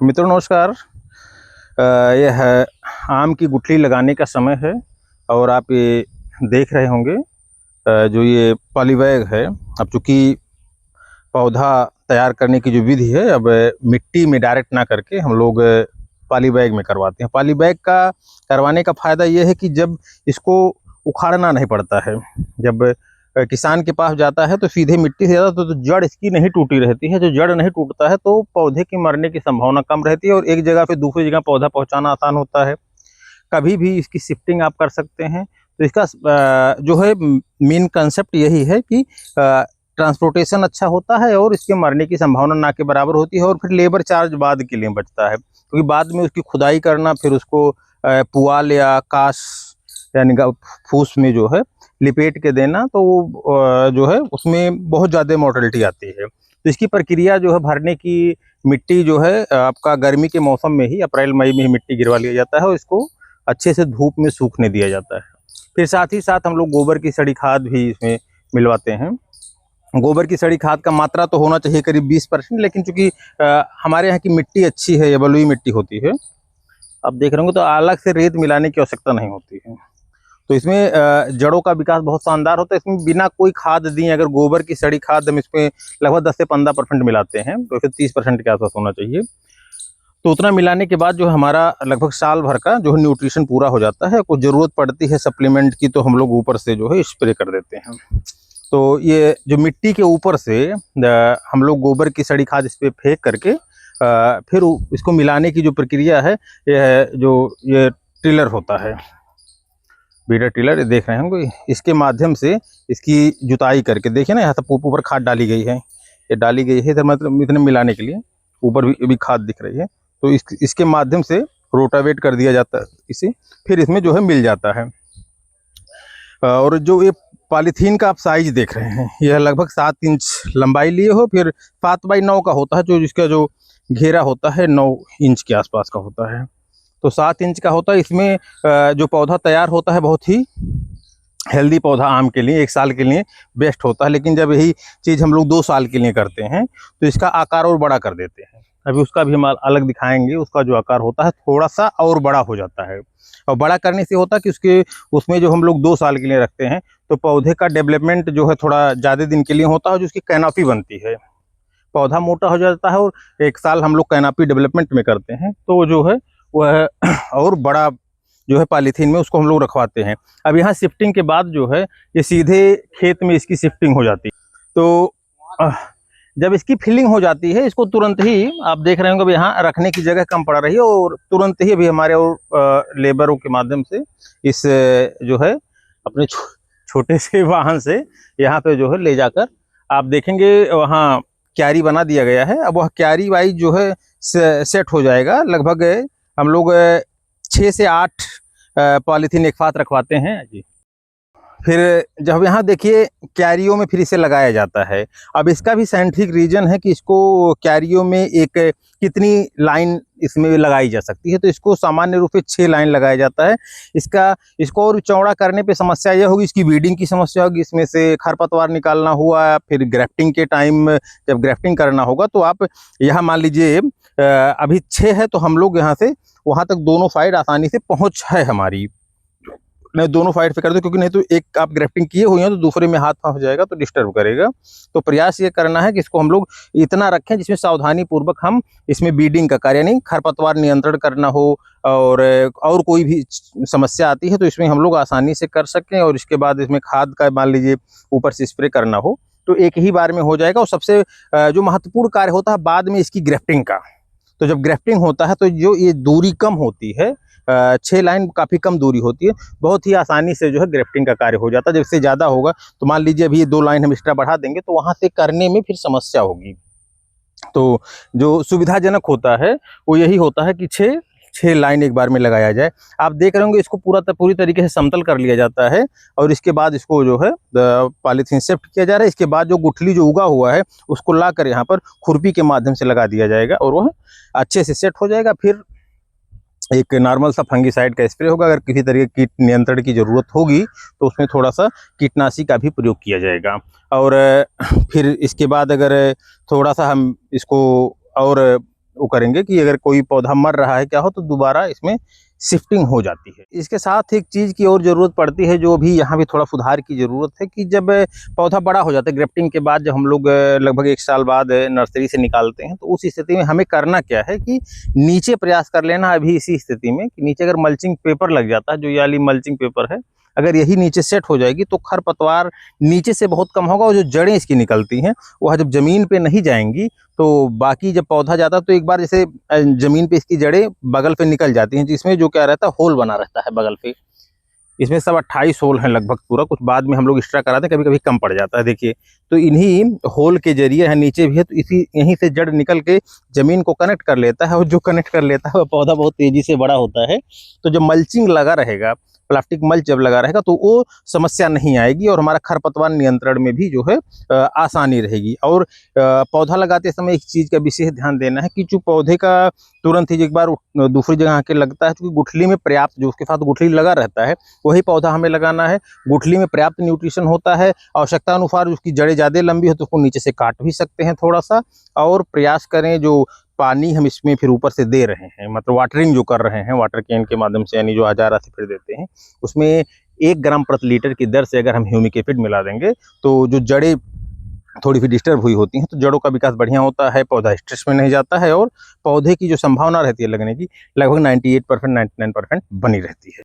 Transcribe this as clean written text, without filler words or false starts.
मित्रों नमस्कार। यह आम की गुठली लगाने का समय है और आप ये देख रहे होंगे जो ये पॉलीबैग है। अब चूँकि पौधा तैयार करने की जो विधि है, अब मिट्टी में डायरेक्ट ना करके हम लोग पॉलीबैग में करवाते हैं। पॉलीबैग का करवाने का फ़ायदा ये है कि जब इसको उखाड़ना नहीं पड़ता है। जब किसान के पास जाता है तो सीधे मिट्टी से जाता है तो जड़ इसकी नहीं टूटी रहती है। जो जड़ नहीं टूटता है तो पौधे की मरने की संभावना कम रहती है और एक जगह से दूसरी जगह पौधा पहुंचाना आसान होता है। कभी भी इसकी शिफ्टिंग आप कर सकते हैं। तो इसका जो है मेन कंसेप्ट यही है कि ट्रांसपोर्टेशन अच्छा होता है और इसके मरने की संभावना ना के बराबर होती है और फिर लेबर चार्ज बाद के लिए बचता है, क्योंकि बाद में उसकी खुदाई करना, फिर उसको पुआल या काश यानी फूस में जो है लिपेट के देना, तो वो जो है उसमें बहुत ज़्यादा मोर्टेलिटी आती है। तो इसकी प्रक्रिया जो है भरने की, मिट्टी जो है आपका गर्मी के मौसम में ही अप्रैल मई में ही मिट्टी गिरवा लिया जाता है और इसको अच्छे से धूप में सूखने दिया जाता है। फिर साथ ही साथ हम लोग गोबर की सड़ी खाद भी इसमें मिलवाते हैं। गोबर की सड़ी खाद का मात्रा तो होना चाहिए करीब 20%, लेकिन चूँकि हमारे यहाँ की मिट्टी अच्छी है, ये बलुई मिट्टी होती है, आप देख रहे होंगे, तो अलग से रेत मिलाने की आवश्यकता नहीं होती है। तो इसमें जड़ों का विकास बहुत शानदार होता है। इसमें बिना कोई खाद दिए अगर गोबर की सड़ी खाद हम इसमें लगभग 10 से 15% मिलाते हैं तो फिर 30% के आसपास होना चाहिए। तो उतना मिलाने के बाद जो हमारा लगभग साल भर का जो है न्यूट्रिशन पूरा हो जाता है। कुछ ज़रूरत पड़ती है सप्लीमेंट की तो हम लोग ऊपर से जो है स्प्रे कर देते हैं। तो ये जो मिट्टी के ऊपर से हम लोग गोबर की सड़ी खाद इस पर फेंक करके फिर इसको मिलाने की जो प्रक्रिया है, ये टिलर होता है, बीडर टिलर देख रहे होंगे, इसके माध्यम से इसकी जुताई करके, देखिए ना यहाँ तक ऊपर खाद डाली गई है, ये डाली गई है इधर, मतलब इतने मिलाने के लिए ऊपर भी खाद दिख रही है। तो इसके माध्यम से रोटावेट कर दिया जाता है इसे, फिर इसमें जो है मिल जाता है। और जो ये पॉलीथीन का आप साइज देख रहे हैं, यह लगभग 7 इंच लंबाई लिए हो, फिर 7x9 का होता है, जो जिसका जो घेरा होता है 9 इंच के आसपास का होता है। तो 7 इंच का होता है। इसमें जो पौधा तैयार होता है बहुत ही हेल्दी पौधा आम के लिए 1 साल के लिए बेस्ट होता है। लेकिन जब यही चीज़ हम लोग 2 साल के लिए करते हैं तो इसका आकार और बड़ा कर देते हैं। अभी उसका भी हम अलग दिखाएंगे। उसका जो आकार होता है थोड़ा सा और बड़ा हो जाता है, और बड़ा करने से होता है कि उसमें जो हम लोग 2 साल के लिए रखते हैं तो पौधे का डेवलपमेंट जो है थोड़ा ज़्यादा दिन के लिए होता है, जो उसकी कैनोपी बनती है। पौधा मोटा हो जाता है और 1 साल हम लोग कैनोपी डेवलपमेंट में करते हैं, तो जो है वह और बड़ा जो है पॉलीथीन में उसको हम लोग रखवाते हैं। अब यहाँ शिफ्टिंग के बाद जो है ये सीधे खेत में इसकी शिफ्टिंग हो जाती है। तो जब इसकी फिलिंग हो जाती है, इसको तुरंत ही आप देख रहे होंगे अभी यहाँ रखने की जगह कम पड़ रही है और तुरंत ही अभी हमारे और लेबरों के माध्यम से इस जो है अपने छोटे से वाहन से यहाँ पे जो है ले जाकर, आप देखेंगे वहाँ क्यारी बना दिया गया है। अब वह क्यारी वाइज जो है सेट हो जाएगा। लगभग हम लोग 6 से 8 पॉलीथीन एक साथ रखवाते हैं जी। फिर जब यहाँ देखिए क्यारियों में फिर इसे लगाया जाता है। अब इसका भी साइंटिफिक रीजन है कि इसको क्यारियों में एक कितनी लाइन इसमें लगाई जा सकती है। तो इसको सामान्य रूप से 6 लाइन लगाया जाता है। इसको और चौड़ा करने पे समस्या यह होगी, इसकी वीडिंग की समस्या होगी, इसमें से खरपतवार निकालना हुआ, फिर ग्राफ्टिंग के टाइम जब ग्राफ्टिंग करना होगा तो आप यहाँ मान लीजिए अभी 6 है तो हम लोग यहाँ से वहाँ तक दोनों साइड आसानी से पहुँच है हमारी। नहीं, दोनों साइड पे कर दो, क्योंकि नहीं तो एक आप ग्राफ्टिंग किए हुए हैं तो दूसरे में हाथ फंस जाएगा तो डिस्टर्ब करेगा। तो प्रयास ये करना है कि इसको हम लोग इतना रखें जिसमें सावधानी पूर्वक हम इसमें बीडिंग का कार्य, यानी खरपतवार नियंत्रण करना हो और कोई भी समस्या आती है तो इसमें हम लोग आसानी से कर सकें। और इसके बाद इसमें खाद का मान लीजिए ऊपर से स्प्रे करना हो तो एक ही बार में हो जाएगा। और सबसे जो महत्वपूर्ण कार्य होता है बाद में इसकी ग्राफ्टिंग का। तो जब ग्राफ्टिंग होता है तो जो ये दूरी कम होती है, 6 लाइन काफ़ी कम दूरी होती है, बहुत ही आसानी से जो है ग्राफ्टिंग का कार्य हो जाता है। जब इससे ज़्यादा होगा तो मान लीजिए अभी ये 2 लाइन हम एक्स्ट्रा बढ़ा देंगे तो वहाँ से करने में फिर समस्या होगी। तो जो सुविधाजनक होता है वो यही होता है कि 6 लाइन एक बार में लगाया जाए। आप देख रहे होंगे इसको पूरी तरीके से समतल कर लिया जाता है और इसके बाद इसको जो है पॉलीथीन शिफ्ट किया जा रहा है। इसके बाद जो गुठली जो उगा हुआ है उसको लाकर यहाँ पर खुरपी के माध्यम से लगा दिया जाएगा और वह अच्छे से सेट हो जाएगा। फिर एक नॉर्मल सा फंगीसाइड का स्प्रे होगा। अगर किसी तरीके कीट नियंत्रण की ज़रूरत होगी तो उसमें थोड़ा सा कीटनाशी का भी प्रयोग किया जाएगा। और फिर इसके बाद अगर थोड़ा सा हम इसको और वो करेंगे कि अगर कोई पौधा मर रहा है क्या हो तो दोबारा इसमें शिफ्टिंग हो जाती है। इसके साथ एक चीज़ की और ज़रूरत पड़ती है, जो भी यहाँ भी थोड़ा सुधार की ज़रूरत है, कि जब पौधा बड़ा हो जाता है ग्रेफ्टिंग के बाद, जब हम लोग लगभग 1 साल बाद नर्सरी से निकालते हैं, तो उस स्थिति में हमें करना क्या है कि नीचे प्रयास कर लेना अभी इसी स्थिति में, कि नीचे अगर मल्चिंग पेपर लग जाता है, जो ये वाली मल्चिंग पेपर है, अगर यही नीचे सेट हो जाएगी तो खरपतवार नीचे से बहुत कम होगा, और जो जड़ें इसकी निकलती हैं वह जब ज़मीन पे नहीं जाएंगी तो बाकी जब पौधा जाता है तो एक बार जैसे ज़मीन पे इसकी जड़ें बगल पे निकल जाती हैं, जिसमें जो क्या रहता है, होल बना रहता है बगल पे। इसमें सब 28 होल हैं लगभग पूरा, कुछ बाद में हम लोग एक्स्ट्रा कराते हैं, कभी कभी कम पड़ जाता है। देखिए, तो इन्हीं होल के जरिए है, नीचे भी है, तो इसी यहीं से जड़ निकल के जमीन को कनेक्ट कर लेता है, और जो कनेक्ट कर लेता है वह पौधा बहुत तेजी से बड़ा होता है। तो जब मल्चिंग लगा रहेगा, प्लास्टिक मल्च जब लगा रहेगा, तो वो समस्या नहीं आएगी, और हमारा खरपतवार नियंत्रण में भी जो है आसानी रहेगी। और पौधा लगाते समय एक चीज़ का विशेष ध्यान देना है कि जो पौधे का तुरंत ही एक बार दूसरी जगह आके लगता है, क्योंकि गुठली में पर्याप्त, जो उसके साथ गुठली लगा रहता है वही पौधा हमें लगाना है। गुठली में पर्याप्त न्यूट्रिशन होता है, आवश्यकता अनुसार उसकी जड़ें ज़्यादा लंबी हो तो उसको नीचे से काट भी सकते हैं थोड़ा सा। और प्रयास करें जो पानी हम इसमें फिर ऊपर से दे रहे हैं, मतलब वाटरिंग जो कर रहे हैं वाटर कैन के माध्यम से, यानी जो हजारा से फिर देते हैं, उसमें 1 ग्राम प्रति लीटर की दर से अगर हम ह्यूमिक एसिड मिला देंगे तो जो जड़ें थोड़ी सी डिस्टर्ब हुई होती हैं तो जड़ों का विकास बढ़िया होता है, पौधा स्ट्रेस में नहीं जाता है, और पौधे की जो संभावना रहती है लगने की लगभग 98% 99% बनी रहती है।